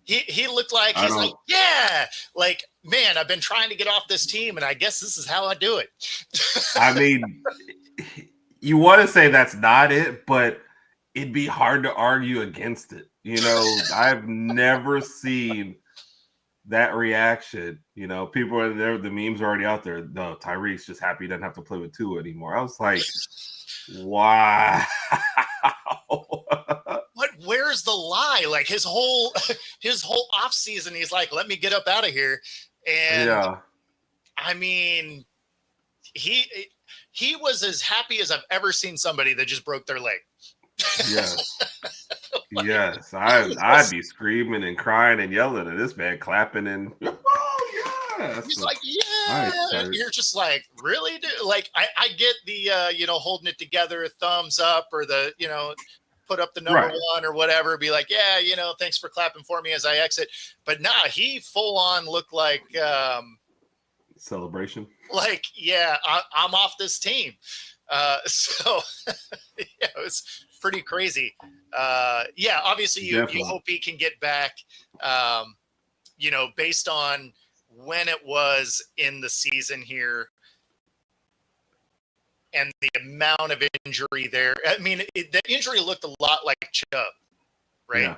He looked like he's like, yeah, like, man, I've been trying to get off this team, and I guess this is how I do it. I mean, you want to say that's not it, but it'd be hard to argue against it. You know, I've never seen that reaction. You know, people are there, the memes are already out there. No, Tyreek's just happy he doesn't have to play with Tua anymore. I was like, wow. Where where's the lie? Like his whole off season, he's like, let me get up out of here. And Yeah. I mean, he was as happy as I've ever seen somebody that just broke their leg. Yes. Yes. I'd be screaming and crying and yelling at this man, clapping and yes. He's like, yeah. And you're just like, really? Like, I get the holding it together, thumbs up, or the, put up the number one or whatever, be like, yeah, thanks for clapping for me as I exit. But nah, he full on looked like celebration. Like, yeah, I'm off this team. So yeah, it was pretty crazy. Yeah, obviously you hope he can get back, based on when it was in the season here and the amount of injury there. I mean, the injury looked a lot like Chubb, right? Yeah.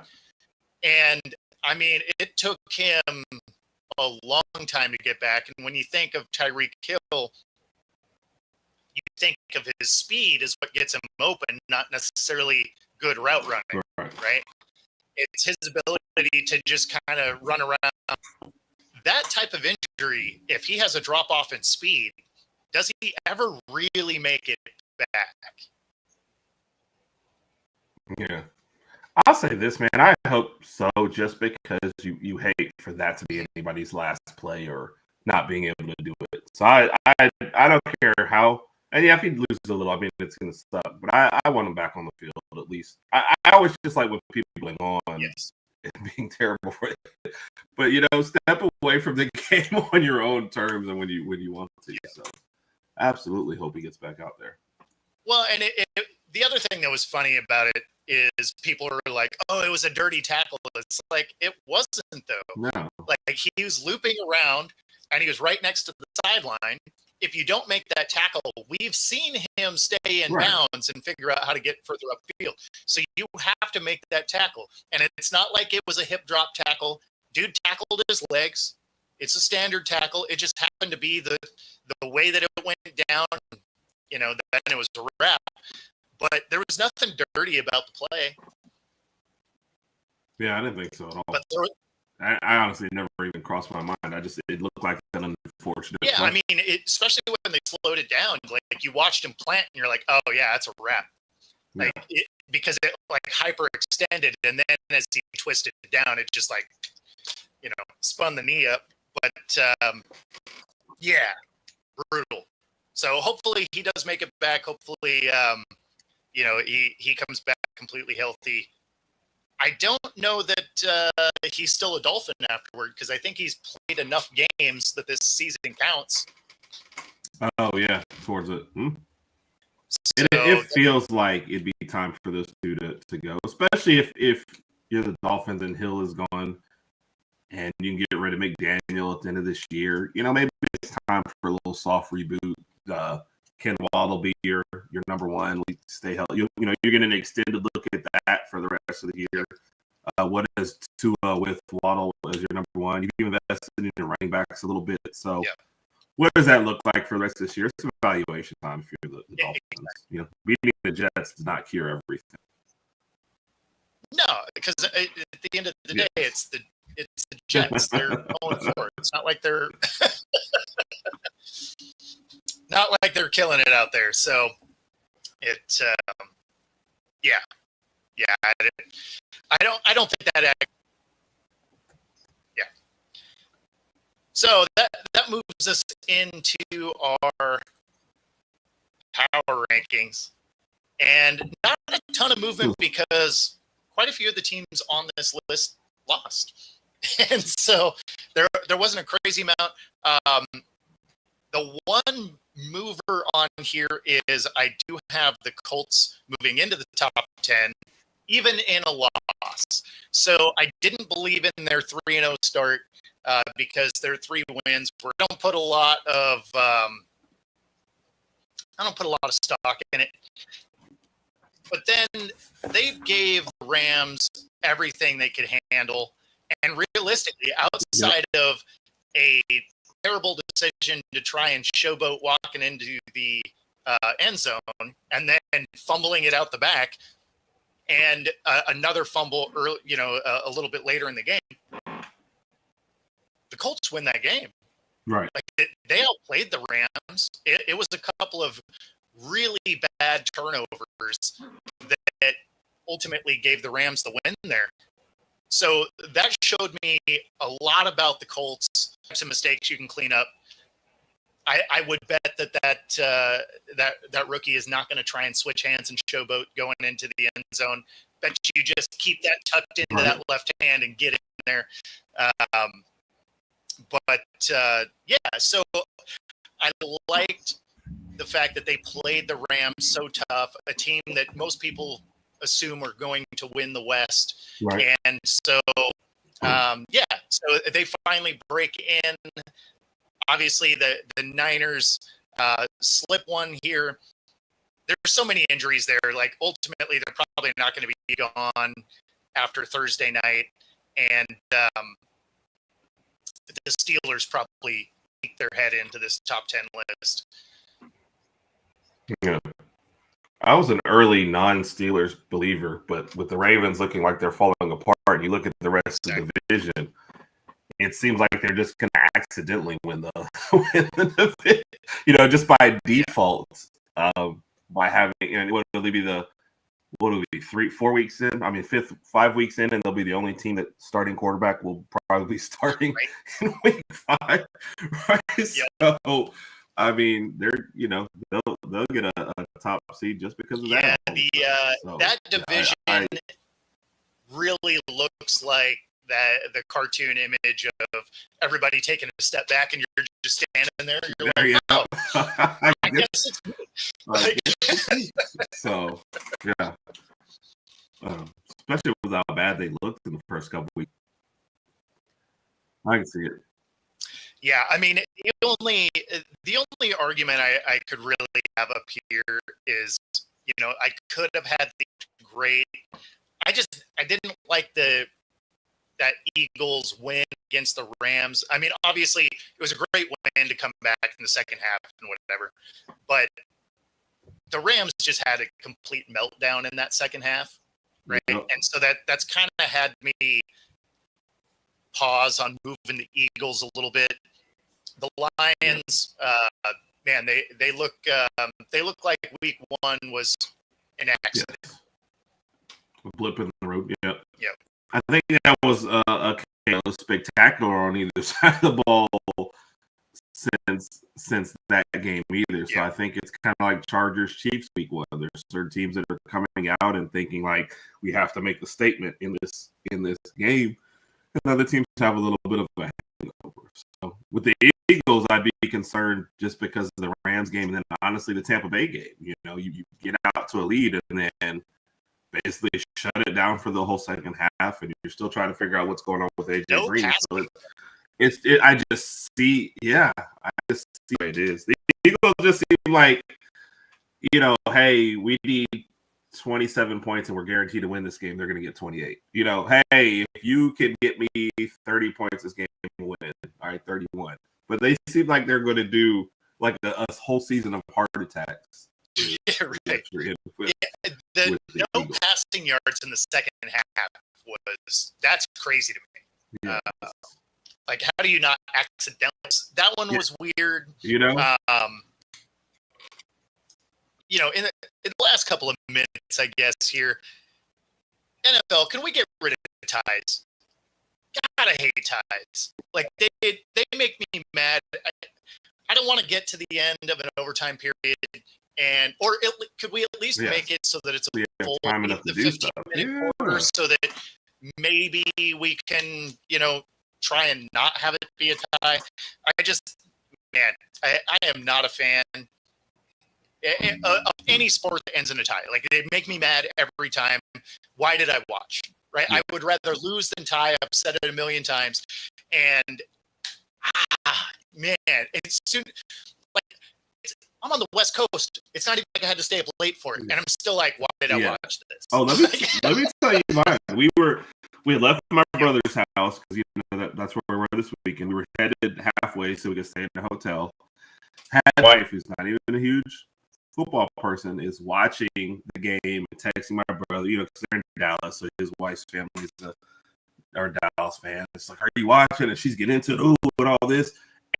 And I mean, it took him a long time to get back. And when you think of Tyreek Hill, you think of his speed as what gets him open, not necessarily good route running, right? It's his ability to just kind of run around. That type of injury, if he has a drop off in speed, does he ever really make it back? Yeah. I'll say this, man. I hope so, just because you hate for that to be anybody's last play or not being able to do it. So I don't care how. And yeah, if he loses a little, I mean, it's going to suck. But I want him back on the field at least. I always just like when people going on and being terrible for it. But step away from the game on your own terms and when you want to. So absolutely hope he gets back out there. Well, and the other thing that was funny about it is people are like, oh, it was a dirty tackle. It's like, it wasn't, though. No. Like, he was looping around and he was right next to the sideline. If you don't make that tackle, we've seen him stay in bounds and figure out how to get further upfield. So you have to make that tackle. And it's not like it was a hip drop tackle. Dude tackled his legs. It's a standard tackle. It just happened to be the way that it went down. Then it was a wrap. But there was nothing dirty about the play. Yeah, I didn't think so at all. But I honestly never even crossed my mind. It looked like an unfortunate play. I mean, especially when they slowed it down. Like you watched him plant, and you're like, oh yeah, that's a wrap. Like because it like hyperextended, and then as he twisted it down, it just like spun the knee up. But yeah, brutal. So hopefully he does make it back. Hopefully, he comes back completely healthy. I don't know that he's still a Dolphin afterward because I think he's played enough games that this season counts. Oh, yeah, towards it. So, it feels like it'd be time for those two to go, especially if you're the Dolphins and Hill is gone and you can get rid of McDaniel at the end of this year. Maybe it's time for a little soft reboot. Ken Waddle will be your number one. Stay healthy. You're getting an extended look at that for the rest of the year. What is Tua with Waddle as your number one? You've invested in your running backs a little bit. So what does that look like for the rest of this year? It's evaluation time for the Dolphins. Beating the Jets does not cure everything. No, because at the end of the day, it's the Jets. They're 0-4. It's not like they're not like they're killing it out there. So I don't think that. Yeah. So that moves us into our power rankings, and not a ton of movement because quite a few of the teams on this list lost, and so there wasn't a crazy amount. The one mover on here is I do have the Colts moving into the top 10, even in a loss. So I didn't believe in their 3-0 start because their 3 wins I don't put a lot of stock in it. But then they gave the Rams everything they could handle, and realistically, outside of a terrible decision to try and showboat walking into the end zone and then fumbling it out the back, and another fumble early, a little bit later in the game, the Colts win that game. Right. Like they outplayed the Rams. It was a couple of really bad turnovers that ultimately gave the Rams the win there. So that showed me a lot about the Colts. Some mistakes you can clean up. I would bet that rookie is not going to try and switch hands and showboat going into the end zone. Bet you just keep that tucked into that left hand and get in there. So I liked the fact that they played the Rams so tough, a team that most people assume are going to win the West. Right. And so, so they finally break in. Obviously, the Niners slip one here. There's so many injuries there. Like, ultimately, they're probably not going to be gone after Thursday night. And the Steelers probably peek their head into this top 10 list. Yeah. I was an early non-Steelers believer, but with the Ravens looking like they're falling apart, you look at the rest of the division, it seems like they're just going to accidentally win the division, just by default, by having, what will it be 3-4 weeks in? I mean, 5 weeks in, and they'll be the only team that starting quarterback will probably be starting in week 5. Right. Yep. So, I mean, they'll get a top seed just because of that. That division really looks like the cartoon image of everybody taking a step back and you're just standing there. And you're like, oh, I guess it's me. So, yeah. Especially with how bad they looked in the first couple weeks. I can see it. Yeah, I mean, the only argument I could really have up here is, I could have had the great. I didn't like that Eagles win against the Rams. I mean, obviously, it was a great win to come back in the second half and whatever, but the Rams just had a complete meltdown in that second half, right? Yep. And so that's kind of had me pause on moving the Eagles a little bit. The Lions, man, they look like week 1 was an accident. Yes. A blip in the road. Yeah. Yep. I think that was spectacular on either side of the ball since that game either. So I think it's kind of like Chargers Chiefs week 1. There's certain teams that are coming out and thinking like we have to make the statement in this game, and other teams have a little bit of a hangover. So with the Eagles, I'd be concerned just because of the Rams game, and then honestly the Tampa Bay game. You get out to a lead and then basically shut it down for the whole second half, and you're still trying to figure out what's going on with AJ Green. So I just see what it is. The Eagles just seem like, hey, we need 27 points and we're guaranteed to win this game. They're going to get 28. Hey, if you can get me 30 points this game, we'll win. All right, 31. But they seem like they're going to do like a whole season of heart attacks. Yeah, right. The no Eagles. Passing yards in the second half that's crazy to me. Yeah. Like, how do you not accidentally? That one was weird. In the last couple of minutes, I guess here, NFL, can we get rid of ties? Gotta hate ties. Like they make me mad. I don't want to get to the end of an overtime period. Could we at least make it so that it's a full 15-minute quarter so that maybe we can, try and not have it be a tie? I am not a fan of any sport that ends in a tie. Like, they make me mad every time. Why did I watch? Right? Yeah. I would rather lose than tie. I've said it a million times. And it's soon. I'm on the West Coast. It's not even like I had to stay up late for it, and I'm still like, why did I watch this? Oh, let me tell you mine. We had left my brother's house because that's where we were this week, and we were headed halfway so we could stay in a hotel. Had a wife who's not even a huge football person is watching the game and texting my brother, you know, because they're in Dallas, so his wife's family is our Dallas fan. It's like, are you watching? And she's getting into it, ooh, and all this.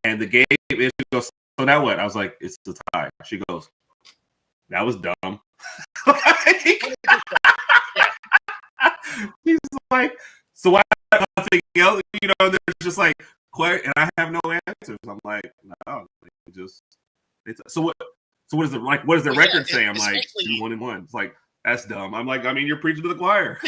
And the game, and she goes, so now what? I was like, it's the tie. She goes, that was dumb. He's like, so why nothing else? You know, there's just like, and I have no answers. I'm like, no, just it's so what? So what is it like? What does the record say? I'm like 2-1-1. It's like that's dumb. I'm like, I mean, you're preaching to the choir.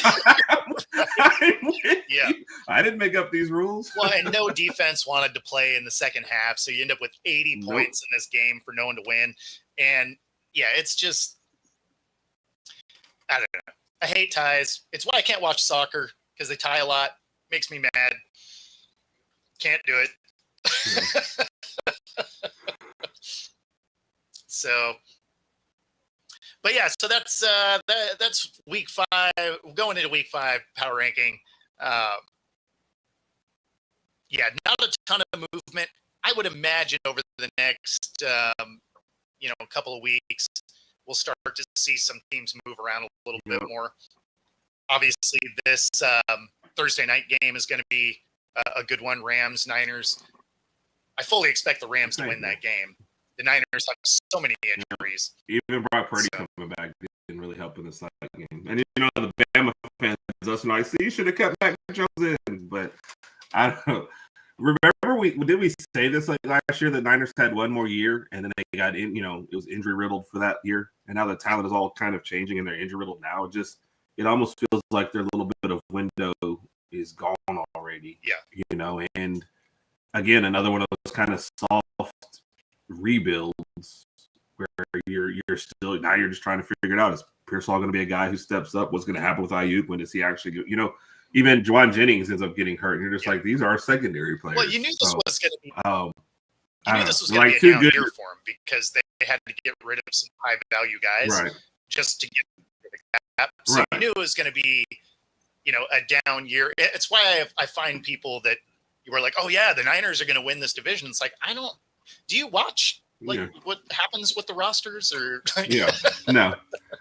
Yeah, I didn't make up these rules. Well, and no defense wanted to play in the second half, so you end up with 80 points in this game for no one to win. And yeah, it's just, I don't know. I hate ties. It's why I can't watch soccer because they tie a lot. Makes me mad. Can't do it. Yeah. So, but yeah, so that's week 5. Going into week 5 power ranking. Yeah, not a ton of movement. I would imagine over the next couple of weeks we'll start to see some teams move around a little bit more. Obviously, this Thursday night game is going to be a good one. Rams, Niners. I fully expect the Rams to win that game. The Niners have so many injuries. Even Brock Purdy coming back didn't really help in this game. And you know, the Bama fans, us and I see you should have kept Mac Jones in, but I don't know. Remember did we say this like last year that Niners had one more year and then they got in, you know, it was injury riddled for that year, and now the talent is all kind of changing and they're injury riddled now. It almost feels like their little bit of window is gone already. Yeah. You know, and again, another one of those kind of soft rebuilds where you're still now you're just trying to figure it out. Is Pearsall going to be a guy who steps up? What's going to happen with Ayuk? When does he actually you know, even Juwan Jennings ends up getting hurt, and you're just like, these are our secondary players. Well, you knew this was going to be. You knew this was going to be a down year for him because they had to get rid of some high value guys just to get rid of the cap. So you knew it was going to be, you know, a down year. It's why I find people that you were like, oh yeah, the Niners are going to win this division. It's like, do you watch what happens with the rosters or? No.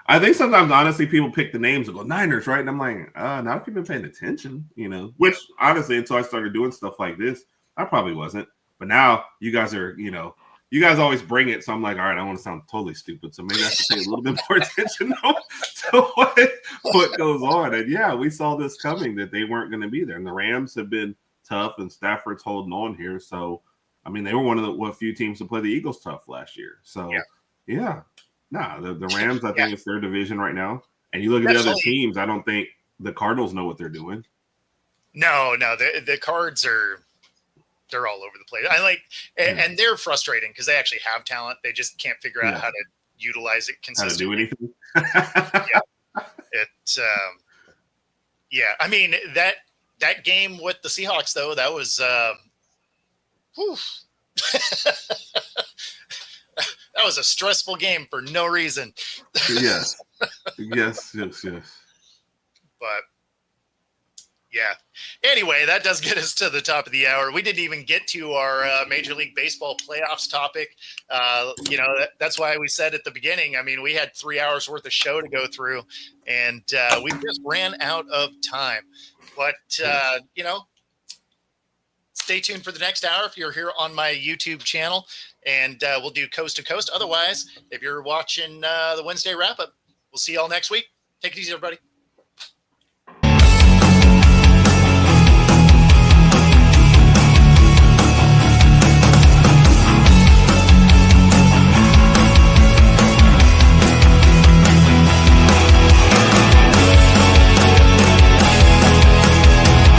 I think sometimes honestly people pick the names and go Niners, right? And I'm like, not if you've been paying attention, you know. Which honestly, until I started doing stuff like this, I probably wasn't. But now you guys are, you know, you guys always bring it, so I'm like, all right, I want to sound totally stupid, so maybe I should pay a little bit more attention to what goes on. And yeah, we saw this coming that they weren't going to be there, and the Rams have been tough, and Stafford's holding on here. So, I mean, they were one of the few teams to play the Eagles tough last year. So, the Rams, I think it's their division right now. And you look at the other teams, I don't think the Cardinals know what they're doing. No, the Cards they're all over the place. And they're frustrating because they actually have talent. They just can't figure out how to utilize it consistently. How to do anything. I mean, that game with the Seahawks, though, that was that was a stressful game for no reason. Yes. But yeah. Anyway, that does get us to the top of the hour. We didn't even get to our Major League Baseball playoffs topic. That's why we said at the beginning, I mean, we had 3 hours worth of show to go through, and we just ran out of time. But, stay tuned for the next hour if you're here on my YouTube channel, and we'll do coast to coast. Otherwise, if you're watching the Wednesday wrap-up, we'll see you all next week. Take it easy, everybody.